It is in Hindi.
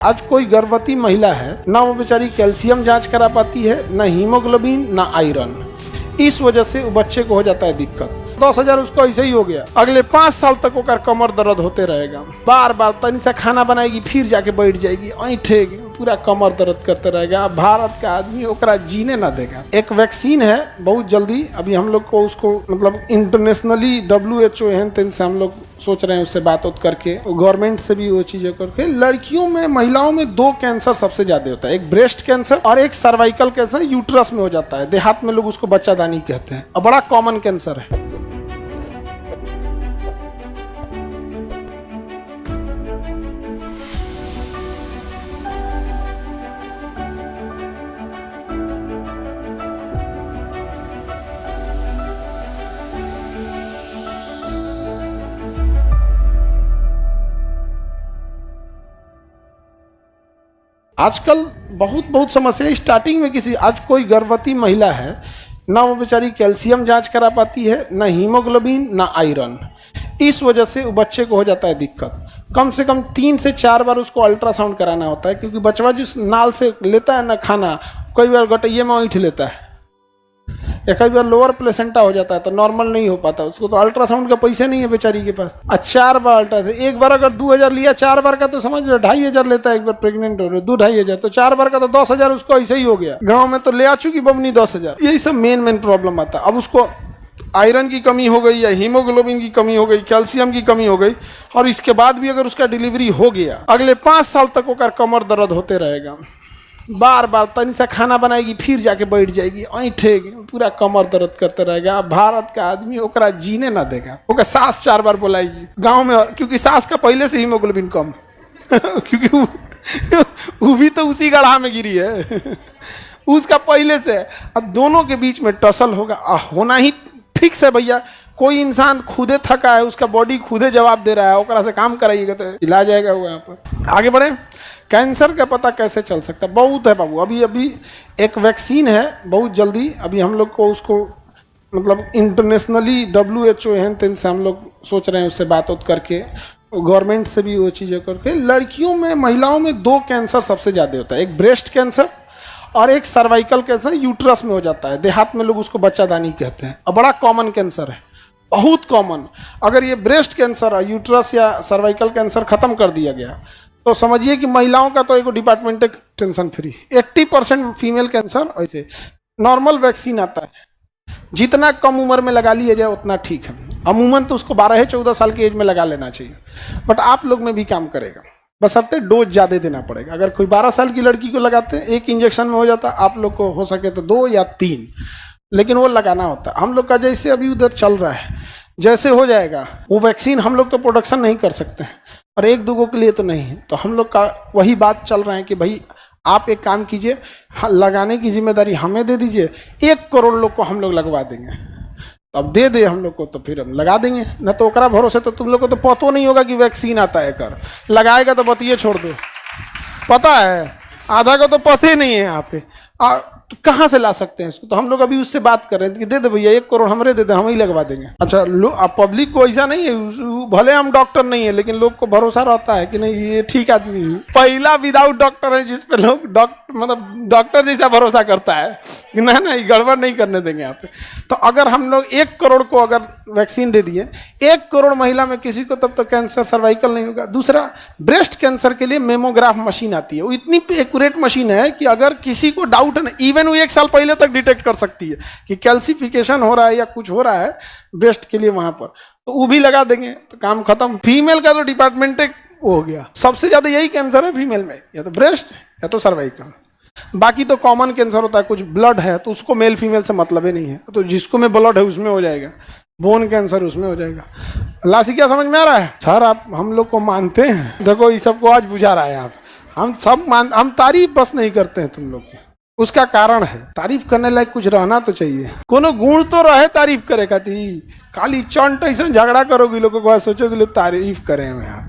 आज कोई गर्भवती महिला है ना वो बेचारी कैल्शियम जांच करा पाती है, ना हीमोग्लोबिन, ना आयरन। इस वजह से वो बच्चे को हो जाता है दिक्कत। 10,000 उसको ऐसे ही हो गया, अगले 5 साल तक ओकर कमर दर्द होते रहेगा। बार बार तनी सा खाना बनाएगी, फिर जाके बैठ जाएगी, ऐठेगी, पूरा कमर दर्द करते रहेगा। भारत का आदमी ओकरा जीने ना देगा। एक वैक्सीन है बहुत जल्दी, अभी हम लोग को उसको मतलब इंटरनेशनली WHO है तेन से हम लोग सोच रहे हैं उससे बात करके, गवर्नमेंट से भी वो चीजें करके। लड़कियों में, महिलाओं में 2 कैंसर सबसे ज्यादा होता है, एक ब्रेस्ट कैंसर और एक सर्वाइकल कैंसर, यूट्रस में हो जाता है। देहात में लोग उसको बच्चादानी कहते हैं और बड़ा कॉमन कैंसर है। आजकल बहुत समस्या स्टार्टिंग में किसी, आज कोई गर्भवती महिला है ना वो बेचारी कैल्शियम जांच करा पाती है, ना हीमोग्लोबिन, ना आयरन। इस वजह से वो बच्चे को हो जाता है दिक्कत। कम से कम 3 से 4 बार उसको अल्ट्रासाउंड कराना होता है, क्योंकि बचवा जिस नाल से लेता है ना खाना, कई बार गटैये में ऐंठ लेता है या कई बार लोअर प्लेसेंटा हो जाता है तो नॉर्मल नहीं हो पाता। उसको तो अल्ट्रासाउंड का पैसे नहीं है बेचारी के पास। 4 बार अल्ट्रासाउंड, एक बार अगर 2,000 लिया, 4 बार का तो समझ लो 2,500 लेता है। एक बार प्रेग्नेंट हो रहे 2-2,500, तो 4 बार का तो 10,000 उसको ऐसे ही हो गया। गाँव में तो ले आ चुकी बमनी 10,000। यही सब मेन प्रॉब्लम आता है। अब उसको आयरन की कमी हो गई या हीमोग्लोबिन की कमी हो गई, कैल्शियम की कमी हो गई, और इसके बाद भी अगर उसका डिलीवरी हो गया, अगले 5 साल तक ओकर कमर दर्द होते रहेगा। बार बार तनी सा खाना बनाएगी, फिर जाके बैठ जाएगी, ऐठेगी, पूरा कमर दर्द करते रहेगा। भारत का आदमी ओकरा जीने ना देगा। ओकर सास 4 बार बुलाएगी गांव में, क्योंकि सास का पहले से हीमोग्लोबिन कम क्योंकि वो भी तो उसी गड्ढा में गिरी है उसका पहले से। अब दोनों के बीच में टसल होगा, होना ही फिक्स है भैया। कोई इंसान खुदे थका है, उसका बॉडी खुदे जवाब दे रहा है, ओकरा से काम कराइएगा तो इलाज जाएगा वो। यहाँ पर आगे बढ़े। कैंसर का पता कैसे चल सकता है? बहुत है बाबू। अभी एक वैक्सीन है बहुत जल्दी, अभी हम लोग को उसको मतलब इंटरनेशनली WHO है तेन से हम लोग सोच रहे हैं उससे बात करके, गवर्नमेंट से भी वो चीज़ें करके। लड़कियों में, महिलाओं में 2 कैंसर सबसे ज़्यादा होता है, एक ब्रेस्ट कैंसर और एक सर्वाइकल कैंसर, यूट्रस में हो जाता है। देहात में लोग उसको बच्चादानी कहते हैं और बड़ा कॉमन कैंसर है, बहुत कॉमन। अगर ये ब्रेस्ट कैंसर और यूट्रस या सर्वाइकल कैंसर खत्म कर दिया गया तो समझिए कि महिलाओं का तो एक department tension free. 80% female cancer ऐसे नॉर्मल वैक्सीन आता है, जितना कम उम्र में लगा लिया जाए उतना ठीक है। अमूमन तो उसको 12-14 साल की एज में लगा लेना चाहिए, बट आप लोग में भी काम करेगा, बशर्ते डोज ज़्यादा देना पड़ेगा। अगर कोई 12 साल की लड़की को लगाते हैं, 1 इंजेक्शन में हो जाता, आप लोग को हो सके तो 2 या 3, लेकिन वो लगाना होता है। हम लोग का जैसे अभी उधर चल रहा है, जैसे हो जाएगा वो वैक्सीन, हम लोग तो प्रोडक्शन नहीं कर सकते हैं और 1-2 के लिए तो नहीं है। तो हम लोग का वही बात चल रहा है कि भाई आप एक काम कीजिए, लगाने की जिम्मेदारी हमें दे दीजिए। 1 करोड़ लोग को हम लोग लगवा देंगे, तो अब दे दे हम लोग को तो फिर हम लगा देंगे। न तो ओकरा भरोसे तो तुम लोग को तो पता नहीं होगा कि वैक्सीन आता है। कर लगाएगा तो बतिए छोड़ दो, पता है आधा को तो पता ही नहीं है। यहाँ पे कहाँ से ला सकते हैं इसको? तो हम लोग अभी उससे बात कर रहे हैं कि दे दे भैया 1 करोड़ हमरे दे दे, हम ही लगवा देंगे। अच्छा, पब्लिक को ऐसा नहीं है, भले हम डॉक्टर नहीं है लेकिन लोग को भरोसा रहता है कि नहीं ये ठीक आदमी है। पहला विदाउट डॉक्टर है जिसपे लोग डॉक्टर जैसा भरोसा करता है कि नहीं गड़बड़ नहीं करने देंगे यहाँ पे। तो अगर हम लोग 1 करोड़ को अगर वैक्सीन दे दिए, 1 करोड़ महिला में किसी को तब तक कैंसर सर्वाइकल नहीं होगा। दूसरा, ब्रेस्ट कैंसर के लिए मेमोग्राफ मशीन आती है, वो इतनी एक्यूरेट मशीन है कि अगर किसी को डाउट है, इवन वो 1 साल पहले तक डिटेक्ट कर सकती है कि कैल्सिफिकेशन हो रहा है या कुछ हो रहा है ब्रेस्ट के लिए वहां पर, तो वो भी लगा देंगे तो काम खत्म। फीमेल का तो डिपार्टमेंट हो गया। सबसे ज्यादा यही कैंसर है फीमेल में, या तो ब्रेस्ट या तो सर्वाइकल। बाकी तो कॉमन कैंसर होता है, कुछ ब्लड है तो उसको मेल फीमेल से मतलब ही नहीं है, तो जिसको में ब्लड है उसमें हो जाएगा, बोन कैंसर उसमें हो जाएगा। लासी क्या समझ में आ रहा है सर? आप हम लोग को मानते हैं, देखो ये सबको आज बुझा रहा है। आप हम तारीफ बस नहीं करते हैं तुम लोग की, उसका कारण है तारीफ करने लायक कुछ रहना तो चाहिए, कोनो गुण तो रहे तारीफ करे खाती। खाली चंट ऐसा झगड़ा करोगे लोगों को, सोचोगे लोग तारीफ करें यहाँ पे।